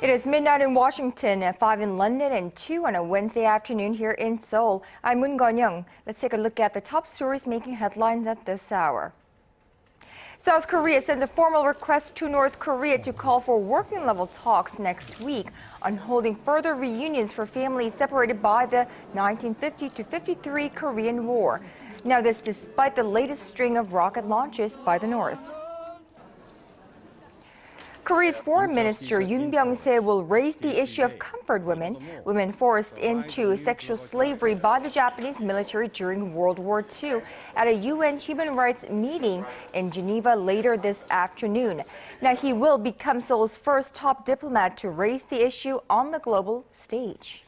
It is midnight in Washington, at 5 in London, and 2 on a Wednesday afternoon here in Seoul. I'm Moon Geon-hye. Let's take a look at the top stories making headlines at this hour. South Korea sends a formal request to North Korea to call for working-level talks next week on holding further reunions for families separated by the 1950-53 Korean War. Now this despite the latest string of rocket launches by the North. Korea's Foreign Minister Byungse will raise the issue of comfort women, women forced into sexual slavery by the Japanese military during World War II, at a UN human rights meeting in Geneva later this afternoon. Now he will become Seoul's first top diplomat to raise the issue on the global stage.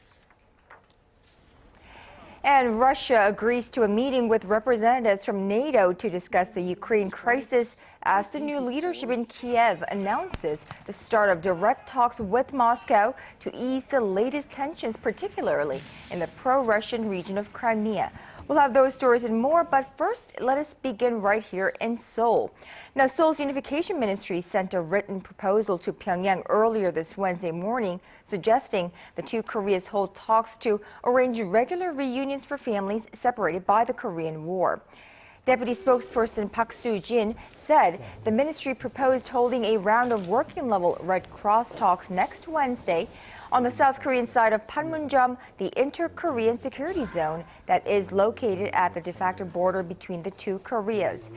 And Russia agrees to a meeting with representatives from NATO to discuss the Ukraine crisis as the new leadership in Kiev announces the start of direct talks with Moscow to ease the latest tensions, particularly in the pro-Russian region of Crimea. We'll have those stories and more, but first, let us begin right here in Seoul. Now, Seoul's Unification Ministry sent a written proposal to Pyeongchang earlier this Wednesday morning, suggesting the two Koreas hold talks to arrange regular reunions for families separated by the Korean War. Deputy spokesperson Park Soo-jin said the ministry proposed holding a round of working-level Red Cross talks next Wednesday on the South Korean side of Panmunjom, the inter-Korean security zone that is located at the de facto border between the two Koreas.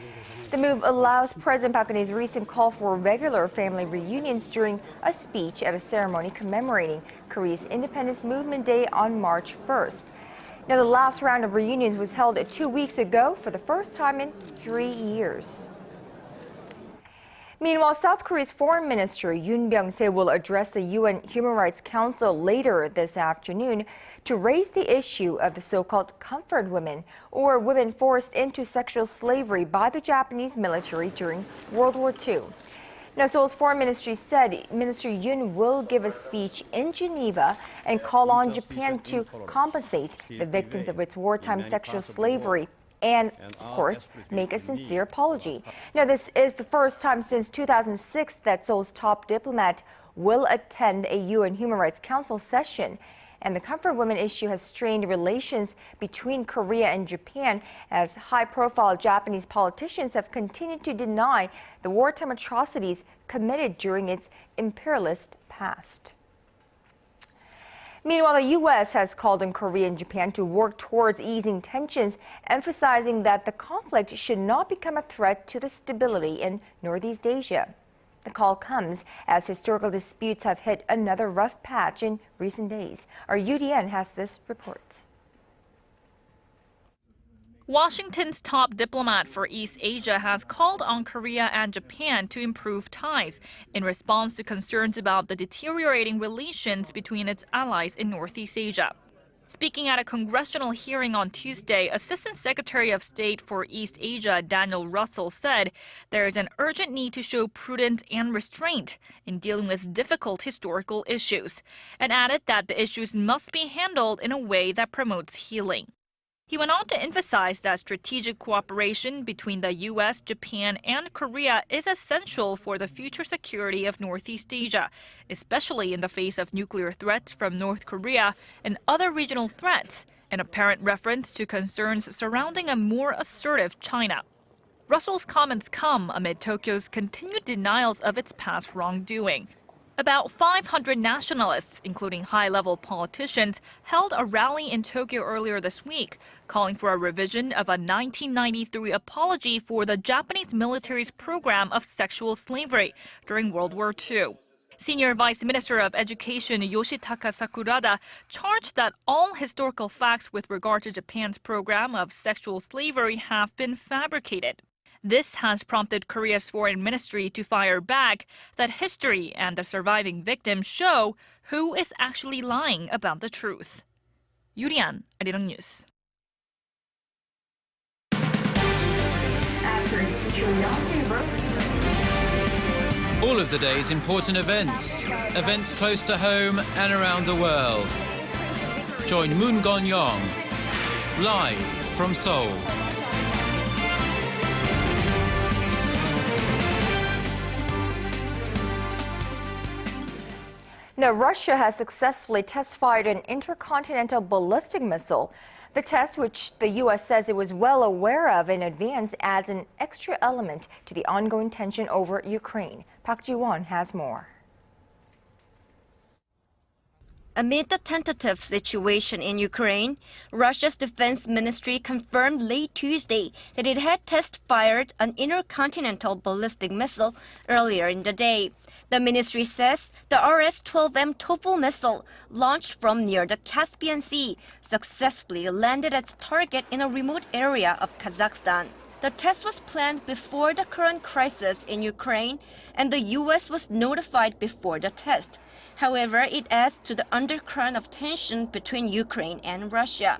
The move allows President Park Geun-hye's recent call for regular family reunions during a speech at a ceremony commemorating Korea's Independence Movement Day on March 1st. Now, the last round of reunions was held 2 weeks ago for the first time in 3 years. Meanwhile, South Korea's Foreign Minister Byungse will address the UN Human Rights Council later this afternoon to raise the issue of the so-called comfort women, or women forced into sexual slavery by the Japanese military during World War II. Now, Seoul's Foreign Ministry said Minister Yoon will give a speech in Geneva and call on Japan to compensate the victims of its wartime sexual slavery and, of course, make a sincere apology. Now, this is the first time since 2006 that Seoul's top diplomat will attend a UN Human Rights Council session. And the comfort women issue has strained relations between Korea and Japan as high-profile Japanese politicians have continued to deny the wartime atrocities committed during its imperialist past. Meanwhile, the U.S. has called on Korea and Japan to work towards easing tensions, emphasizing that the conflict should not become a threat to the stability in Northeast Asia. The call comes as historical disputes have hit another rough patch in recent days. Our UDN has this report. Washington's top diplomat for East Asia has called on Korea and Japan to improve ties in response to concerns about the deteriorating relations between its allies in Northeast Asia. Speaking at a congressional hearing on Tuesday, Assistant Secretary of State for East Asia Daniel Russell said there is an urgent need to show prudence and restraint in dealing with difficult historical issues, and added that the issues must be handled in a way that promotes healing. He went on to emphasize that strategic cooperation between the U.S., Japan, and Korea is essential for the future security of Northeast Asia, especially in the face of nuclear threats from North Korea and other regional threats, an apparent reference to concerns surrounding a more assertive China. Russell's comments come amid Tokyo's continued denials of its past wrongdoing. About 500 nationalists, including high-level politicians, held a rally in Tokyo earlier this week, calling for a revision of a 1993 apology for the Japanese military's program of sexual slavery during World War II. Senior Vice Minister of Education Yoshitaka Sakurada charged that all historical facts with regard to Japan's program of sexual slavery have been fabricated. This has prompted Korea's foreign ministry to fire back that history and the surviving victims show who is actually lying about the truth. 유리안, ARIRANG News. After its curiosity All of the day's important events close to home and around the world. Join Moon Geon-hye live from Seoul. Now, Russia has successfully test-fired an intercontinental ballistic missile. The test, which the U.S. says it was well aware of in advance, adds an extra element to the ongoing tension over Ukraine. Park Ji-won has more. Amid the tentative situation in Ukraine, Russia's defense ministry confirmed late Tuesday that it had test-fired an intercontinental ballistic missile earlier in the day. The ministry says the RS-12M Topol missile, launched from near the Caspian Sea, successfully landed its target in a remote area of Kazakhstan. The test was planned before the current crisis in Ukraine, and the U.S. was notified before the test. However, it adds to the undercurrent of tension between Ukraine and Russia.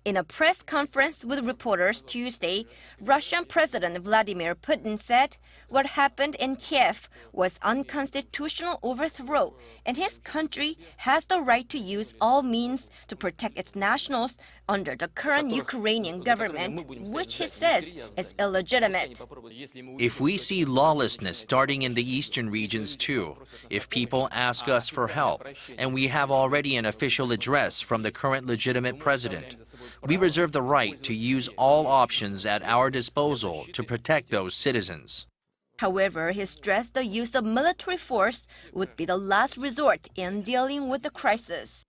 In a press conference with reporters Tuesday, Russian President Vladimir Putin said what happened in Kiev was unconstitutional overthrow, and his country has the right to use all means to protect its nationals under the current Ukrainian government, which he says is illegitimate. If we see lawlessness starting in the eastern regions too, if people ask us for help, and we have already an official address from the current legitimate president, we reserve the right to use all options at our disposal to protect those citizens. However, he stressed the use of military force would be the last resort in dealing with the crisis.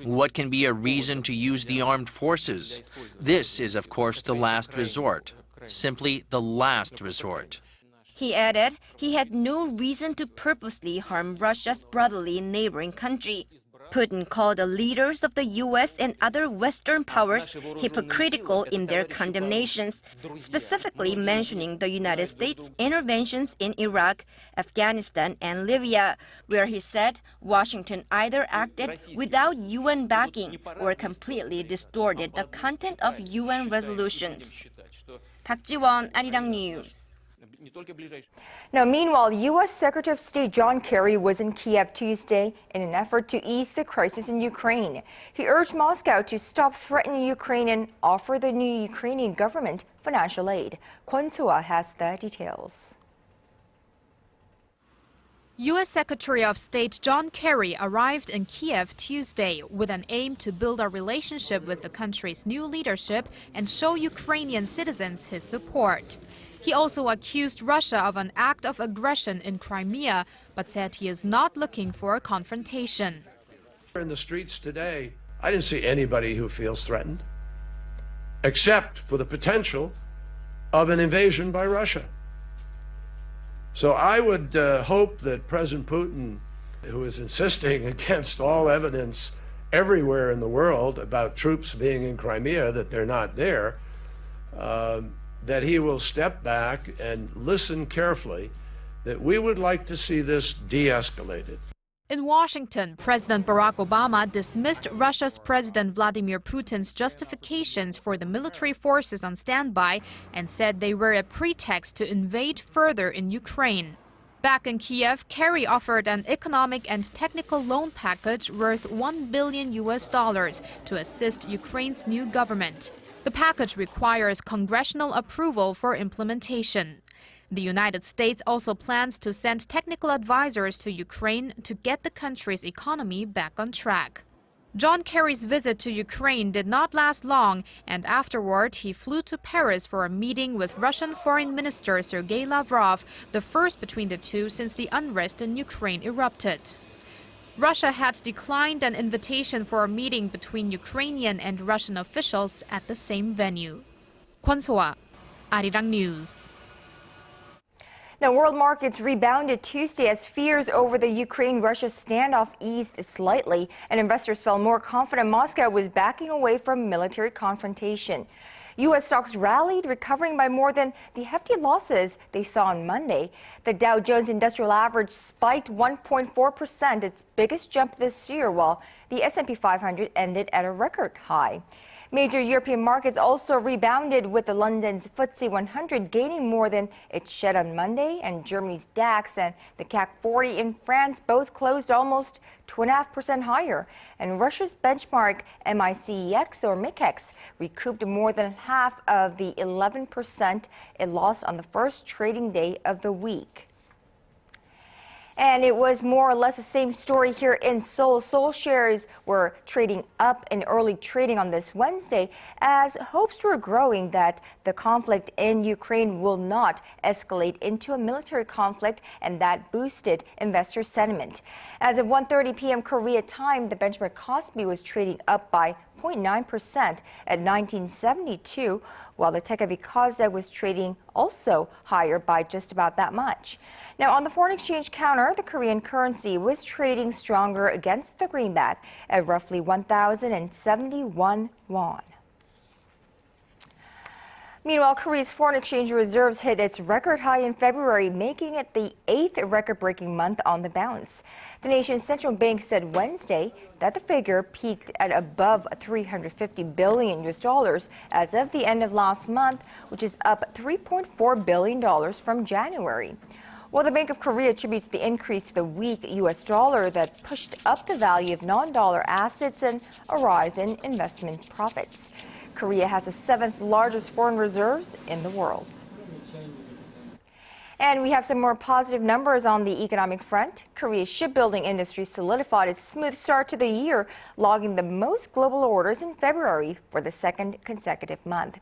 What can be a reason to use the armed forces? This is, of course, the last resort. Simply the last resort. He added he had no reason to purposely harm Russia's brotherly neighboring country. Putin called the leaders of the U.S. and other Western powers hypocritical in their condemnations, specifically mentioning the United States' interventions in Iraq, Afghanistan, and Libya, where he said Washington either acted without UN backing or completely distorted the content of UN resolutions. Park Ji-won, ARIRANG News. Now, meanwhile, U.S. Secretary of State John Kerry was in Kiev Tuesday in an effort to ease the crisis in Ukraine. He urged Moscow to stop threatening Ukraine and offer the new Ukrainian government financial aid. Kwon So-ah has the details. U.S. Secretary of State John Kerry arrived in Kiev Tuesday with an aim to build a relationship with the country's new leadership and show Ukrainian citizens his support. He also accused Russia of an act of aggression in Crimea, but said he is not looking for a confrontation. In the streets today, I didn't see anybody who feels threatened, except for the potential of an invasion by Russia. So I would hope that President Putin, who is insisting against all evidence everywhere in the world about troops being in Crimea, that they're not there, that he will step back and listen carefully, that we would like to see this de-escalated. In Washington, President Barack Obama dismissed Russia's President Vladimir Putin's justifications for the military forces on standby and said they were a pretext to invade further in Ukraine. Back in Kiev, Kerry offered an economic and technical loan package worth $1 billion to assist Ukraine's new government. The package requires congressional approval for implementation. The United States also plans to send technical advisors to Ukraine to get the country's economy back on track. John Kerry's visit to Ukraine did not last long, and afterward he flew to Paris for a meeting with Russian Foreign Minister Sergei Lavrov, the first between the two since the unrest in Ukraine erupted. Russia had declined an invitation for a meeting between Ukrainian and Russian officials at the same venue. Kwon So-ah, ARIRANG News. Now, world markets rebounded Tuesday as fears over the Ukraine-Russia standoff eased slightly, and investors felt more confident Moscow was backing away from military confrontation. U.S. stocks rallied, recovering by more than the hefty losses they saw on Monday. The Dow Jones Industrial Average spiked 1.4%, its biggest jump this year, while the S&P 500 ended at a record high. Major European markets also rebounded, with the London's FTSE 100 gaining more than it shed on Monday, and Germany's DAX and the CAC 40 in France both closed almost 2.5% higher. And Russia's benchmark MICEX or MICEX recouped more than half of the 11% it lost on the first trading day of the week. And it was more or less the same story here in Seoul. Seoul shares were trading up in early trading on this Wednesday as hopes were growing that the conflict in Ukraine will not escalate into a military conflict, and that boosted investor sentiment. As of 1:30 p.m. Korea time, the benchmark Kospi was trading up by 0.9% at 1972, while the tech-heavy Kosdaq was trading also higher by just about that much. Now, on the foreign exchange counter, the Korean currency was trading stronger against the greenback at roughly 1,071 won. Meanwhile, Korea's foreign exchange reserves hit its record high in February, making it the 8th record-breaking month on the bounce. The nation's central bank said Wednesday that the figure peaked at above $350 billion as of the end of last month, which is up $3.4 billion from January. Well, the Bank of Korea attributes the increase to the weak U.S. dollar that pushed up the value of non-dollar assets and a rise in investment profits. Korea has the 7th largest foreign reserves in the world. And we have some more positive numbers on the economic front. Korea's shipbuilding industry solidified its smooth start to the year, logging the most global orders in February for the second consecutive month.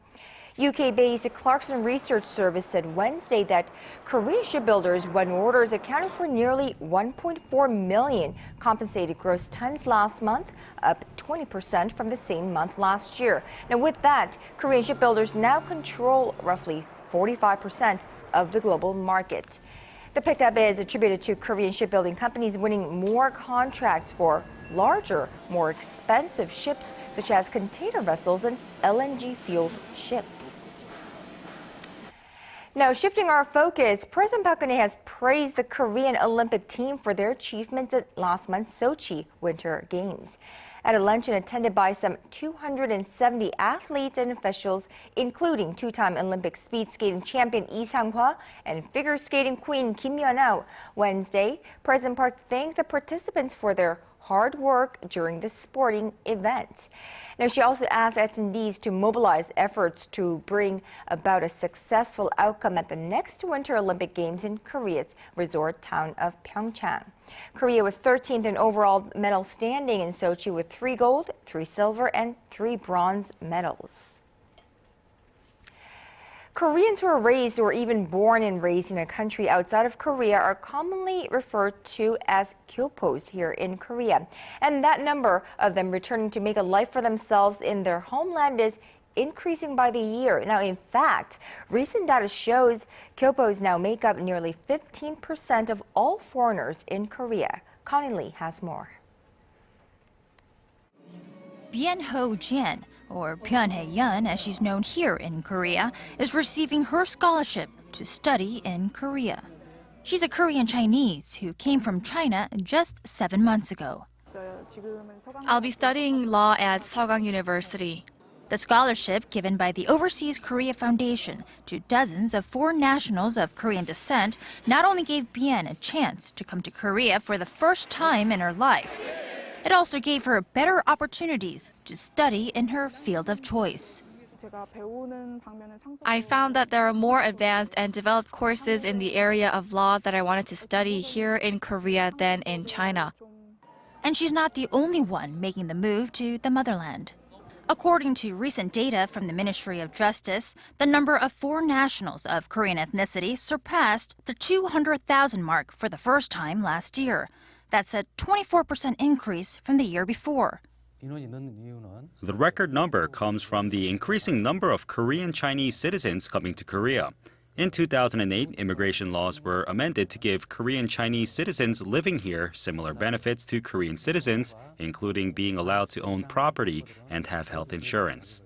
UK-based Clarkson Research Service said Wednesday that Korean shipbuilders won orders accounting for nearly 1.4 million compensated gross tons last month, up 20% from the same month last year. Now, with that, Korean shipbuilders now control roughly 45% of the global market. The pickup is attributed to Korean shipbuilding companies winning more contracts for larger, more expensive ships, such as container vessels and LNG-fueled ships. Now, shifting our focus, President Park Geun-hye has praised the Korean Olympic team for their achievements at last month's Sochi Winter Games. At a luncheon attended by some 270 athletes and officials, including two-time Olympic speed skating champion Lee Sang-hwa and figure skating queen Kim Yeon-ah, Wednesday, President Park thanked the participants for their hard work during the sporting event. Now, she also asked attendees to mobilize efforts to bring about a successful outcome at the next Winter Olympic Games in Korea's resort town of Pyeongchang. Korea was 13th in overall medal standing in Sochi with 3 gold, 3 silver, and 3 bronze medals. Koreans who are raised or even born and raised in a country outside of Korea are commonly referred to as gyopos here in Korea. And that number of them returning to make a life for themselves in their homeland is increasing by the year. Now, in fact, recent data shows gyopos now make up nearly 15% of all foreigners in Korea. Connie Lee has more. Byung-ho Jian, or Pyonhae-yeon as she's known here in Korea, is receiving her scholarship to study in Korea. She's a Korean Chinese who came from China just 7 months ago. I'll be studying law at Seoul University. The scholarship given by the Overseas Korea Foundation to dozens of foreign nationals of Korean descent not only gave Bien a chance to come to Korea for the first time in her life, it also gave her better opportunities to study in her field of choice. I found that there are more advanced and developed courses in the area of law that I wanted to study here in Korea than in China. And she's not the only one making the move to the motherland. According to recent data from the Ministry of Justice, the number of foreign nationals of Korean ethnicity surpassed the 200,000 mark for the first time last year. That's a 24% increase from the year before. The record number comes from the increasing number of Korean Chinese citizens coming to Korea. In 2008, immigration laws were amended to give Korean Chinese citizens living here similar benefits to Korean citizens, including being allowed to own property and have health insurance.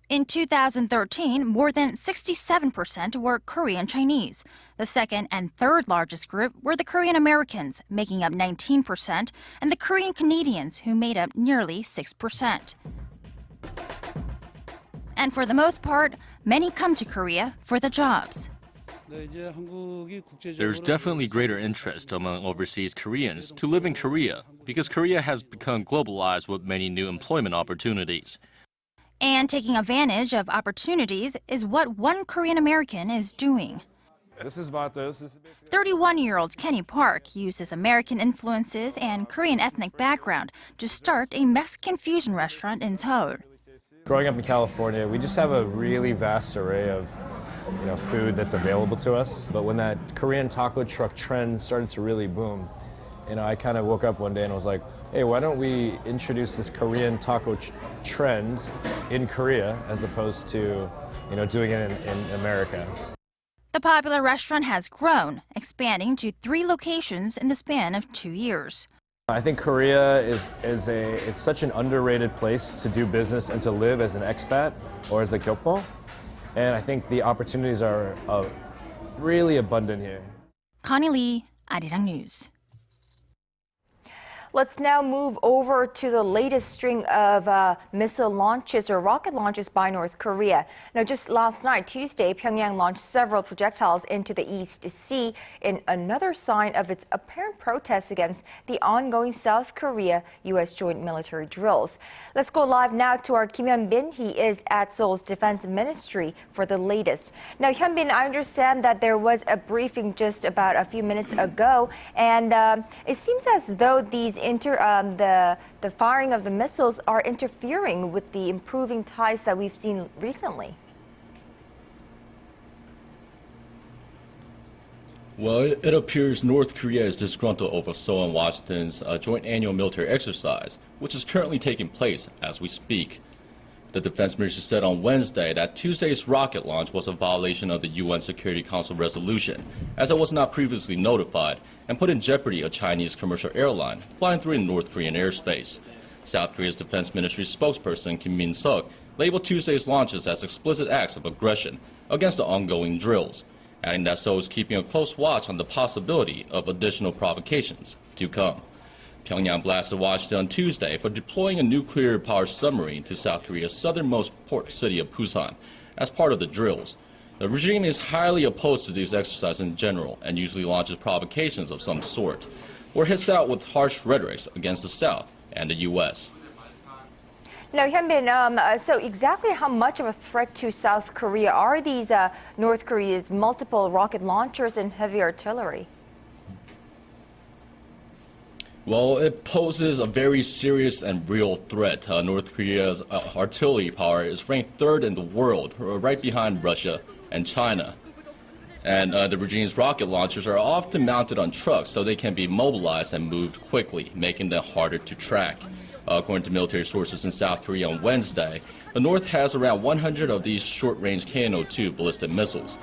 In 2013, more than 67% were Korean Chinese. The second and third largest group were the Korean Americans, making up 19%, and the Korean Canadians, who made up nearly 6%. And for the most part, many come to Korea for the jobs. There's definitely greater interest among overseas Koreans to live in Korea because Korea has become globalized with many new employment opportunities. And taking advantage of opportunities is what one Korean American is doing. This is Vatos. 31-year-old Kenny Park uses American influences and Korean ethnic background to start a Mexican fusion restaurant in Seoul. Growing up in California, we just have a really vast array of food that's available to us. But when that Korean taco truck trend started to really boom, I kind of woke up one day and was like, hey, why don't we introduce this Korean taco trend in Korea as opposed to doing it in America. The popular restaurant has grown, expanding to 3 locations in the span of 2 years. I think Korea it's such an underrated place to do business and to live as an expat or as a gyeoppo. And I think the opportunities are really abundant here. Connie Lee, ARIRANG News. Let's now move over to the latest string of missile launches or rocket launches by North Korea. Now, just last night, Tuesday, Pyongyang launched several projectiles into the East Sea in another sign of its apparent protest against the ongoing South Korea-U.S. joint military drills. Let's go live now to our Kim Hyun-bin. He is at Seoul's Defense Ministry for the latest. Now, Hyun-bin, I understand that there was a briefing just about a few minutes ago, and it seems as though these the firing of the missiles are interfering with the improving ties that we've seen recently. Well, it appears North Korea is disgruntled over Seoul and Washington's joint annual military exercise, which is currently taking place as we speak. The Defense Ministry said on Wednesday that Tuesday's rocket launch was a violation of the UN Security Council resolution, as it was not previously notified and put in jeopardy a Chinese commercial airline flying through North Korean airspace. South Korea's Defense Ministry spokesperson Kim Min-seok labeled Tuesday's launches as explicit acts of aggression against the ongoing drills, adding that Seoul is keeping a close watch on the possibility of additional provocations to come. Pyongyang blasted Washington on Tuesday for deploying a nuclear-powered submarine to South Korea's southernmost port city of Busan as part of the drills. The regime is highly opposed to these exercises in general and usually launches provocations of some sort, or hits out with harsh rhetorics against the South and the U.S. Now, Hyun-bin, so exactly how much of a threat to South Korea are these North Korea's multiple rocket launchers and heavy artillery? Well, it poses a very serious and real threat. North Korea's artillery power is ranked 3rd in the world, right behind Russia and China. And the regime's rocket launchers are often mounted on trucks so they can be mobilized and moved quickly, making them harder to track. According to military sources in South Korea on Wednesday, the North has around 100 of these short-range KN-02 ballistic missiles.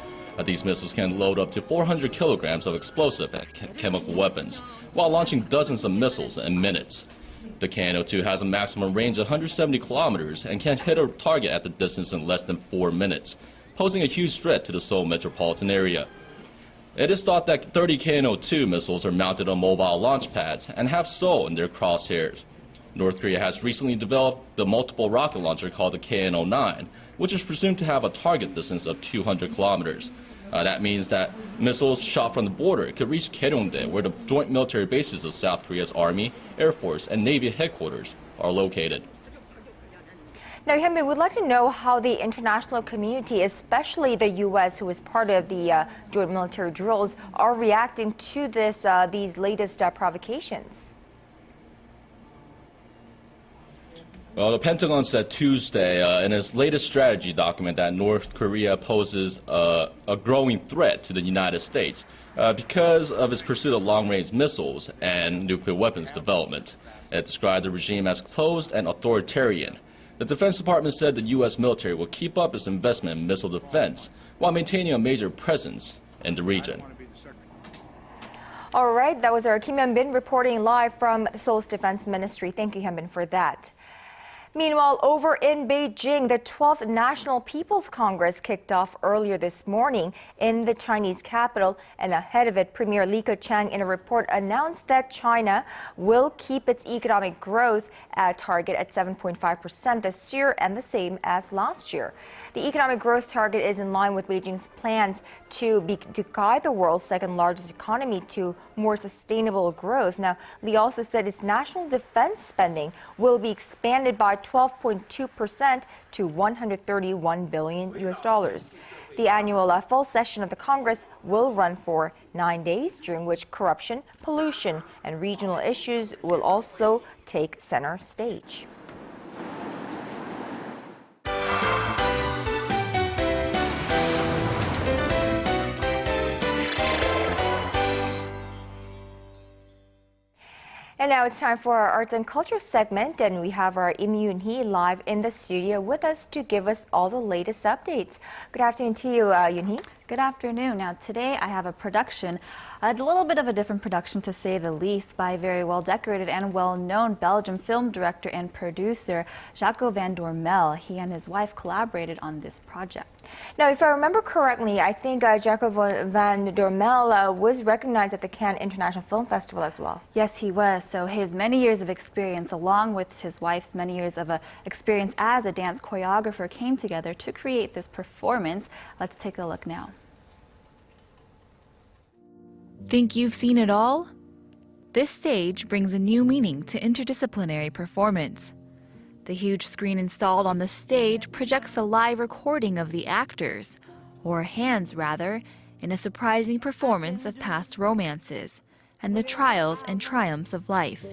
These missiles can load up to 400 kilograms of explosive and chemical weapons, while launching dozens of missiles in minutes. The KN-02 has a maximum range of 170 kilometers and can hit a target at the distance in less than 4 minutes, posing a huge threat to the Seoul metropolitan area. It is thought that 30 KN-02 missiles are mounted on mobile launch pads and have Seoul in their crosshairs. North Korea has recently developed the multiple rocket launcher called the KN-09, which is presumed to have a target distance of 200 kilometers. That means that missiles shot from the border could reach Kerry, where the joint military bases of South Korea's Army, Air Force, and Navy headquarters are located. Now, Hyun-bin, we'd like to know how the international community, especially the U.S., who is part of the joint military drills, are reacting to these latest provocations. Well, the Pentagon said Tuesday in its latest strategy document that North Korea poses a growing threat to the United States because of its pursuit of long-range missiles and nuclear weapons development. It described the regime as closed and authoritarian. The Defense Department said the U.S. military will keep up its investment in missile defense while maintaining a major presence in the region. All right, that was our Kim Hyun-bin reporting live from Seoul's Defense Ministry. Thank you, Hyun-bin, for that. Meanwhile, over in Beijing, the 12th National People's Congress kicked off earlier this morning in the Chinese capital, and ahead of it, Premier Li Keqiang in a report announced that China will keep its economic growth target at 7.5% this year and the same as last year. The economic growth target is in line with Beijing's plans to guide the world's second largest economy to more sustainable growth. Now, Li also said its national defense spending will be expanded by 12.2% to $131 billion. The The annual fall session of the Congress will run for 9 days, during which corruption, pollution, and regional issues will also take center stage. And now it's time for our arts and culture segment, and we have our Im Yoon-hee live in the studio with us to give us all the latest updates. Good afternoon to you, Yoon-hee. Good afternoon. Now today I have a production, a little bit of a different production to say the least, by a very well decorated and well-known Belgian film director and producer Jacques van Dormel. He and his wife collaborated on this project. Now, if I remember correctly, I think Jacques van Dormel was recognized at the Cannes International Film Festival as well. Yes, he was. So his many years of experience, along with his wife's many years of experience as a dance choreographer, came together to create this performance. Let's take a look now. Think you've seen it all? This stage brings a new meaning to interdisciplinary performance. The huge screen installed on the stage projects a live recording of the actors, or hands rather, in a surprising performance of past romances and the trials and triumphs of life.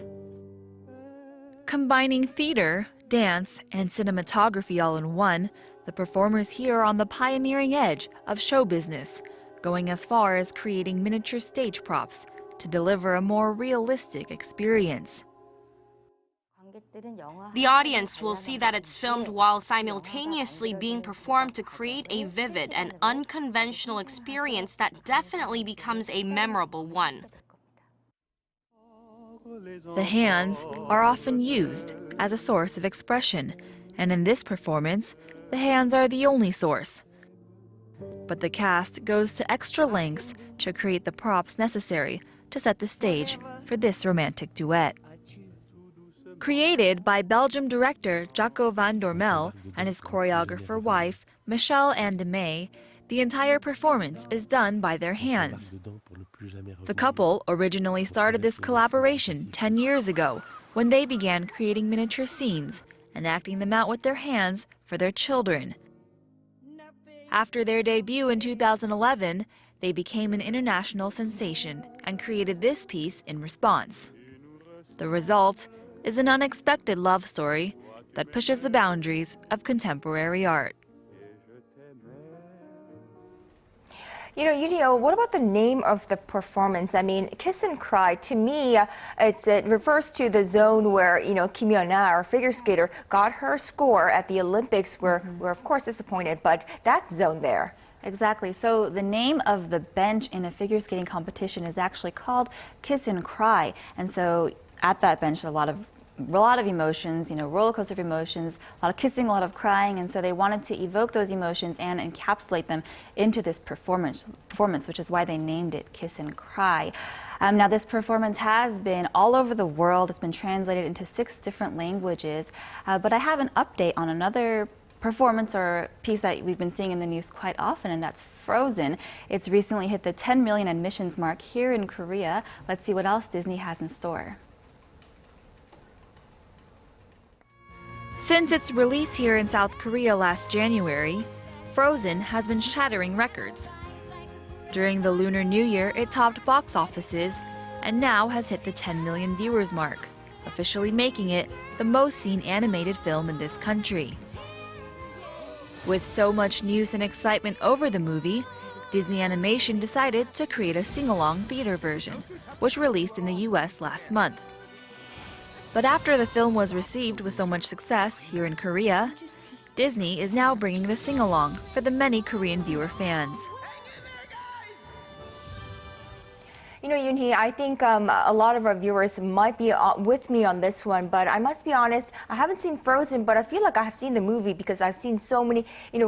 Combining theater, dance, and cinematography all in one, the performers here are on the pioneering edge of show business, going as far as creating miniature stage props to deliver a more realistic experience. The audience will see that it's filmed while simultaneously being performed to create a vivid and unconventional experience that definitely becomes a memorable one. The hands are often used as a source of expression, and in this performance, the hands are the only source. But the cast goes to extra lengths to create the props necessary to set the stage for this romantic duet. Created by Belgium director Jacques van Dormel and his choreographer wife, Michelle Anne de May, the entire performance is done by their hands. The couple originally started this collaboration 10 years ago when they began creating miniature scenes and acting them out with their hands for their children. After their debut in 2011, they became an international sensation and created this piece in response. The result is an unexpected love story that pushes the boundaries of contemporary art. You know, Yoon-hee, what about the name of the performance? I mean, Kiss and Cry, to me, it refers to the zone where, Kim Yeon-na, our figure skater, got her score at the Olympics. We're of course disappointed, but that zone there. Exactly. So the name of the bench in a figure skating competition is actually called Kiss and Cry. And so at that bench, a lot of emotions, roller coaster of emotions, a lot of kissing, a lot of crying, and so they wanted to evoke those emotions and encapsulate them into this performance, which is why they named it Kiss and Cry. Now, this performance has been all over the world. It's been translated into 6 different languages, but I have an update on another performance or piece that we've been seeing in the news quite often, and that's Frozen. It's recently hit the 10 million admissions mark here in Korea. Let's see what else Disney has in store. Since its release here in South Korea last January, Frozen has been shattering records. During the Lunar New Year, it topped box offices and now has hit the 10 million viewers mark, officially making it the most seen animated film in this country. With so much news and excitement over the movie, Disney Animation decided to create a sing-along theater version, which released in the US last month. But after the film was received with so much success here in Korea, Disney is now bringing the sing-along for the many Korean viewer fans. You know, Yoon-hee, I think a lot of our viewers might be with me on this one, but I must be honest, I haven't seen Frozen, but I feel like I have seen the movie because I've seen so many,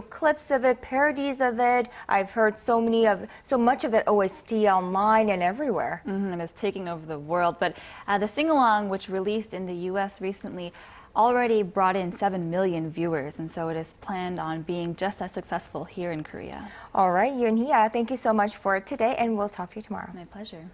clips of it, parodies of it. I've heard so much of that OST online and everywhere. And it's taking over the world. But the sing-along, which released in the U.S. recently, already brought in 7 million viewers, and so it is planned on being just as successful here in Korea. All right, Yoon-hee, thank you so much for today, and we'll talk to you tomorrow. My pleasure.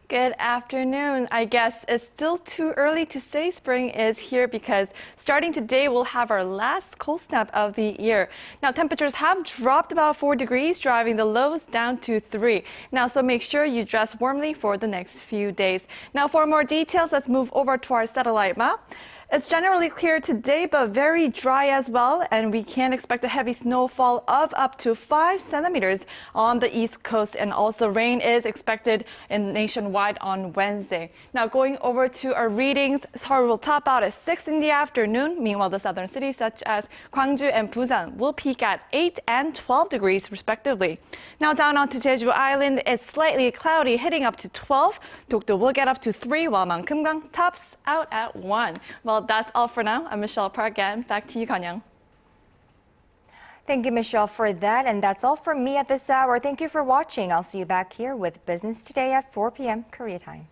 Good afternoon. I guess it's still too early to say spring is here because starting today we'll have our last cold snap of the year. Now temperatures have dropped about 4 degrees, driving the lows down to 3. Now so make sure you dress warmly for the next few days. Now for more details, let's move over to our satellite map. It's generally clear today, but very dry as well, and we can expect a heavy snowfall of up to 5 centimeters on the east coast, and also rain is expected nationwide on Wednesday. Now going over to our readings, Seoul will top out at 6 in the afternoon. Meanwhile, the southern cities such as Gwangju and Busan will peak at 8 and 12 degrees respectively. Now down onto Jeju Island, it's slightly cloudy, hitting up to 12. Dokdo will get up to 3, while Mankumgang tops out at 1. Well, that's all for now. I'm Michelle Park, and back to you, Kanyang. Thank you, Michelle, for that. And that's all from me at this hour. Thank you for watching. I'll see you back here with Business Today at 4 p.m. Korea time.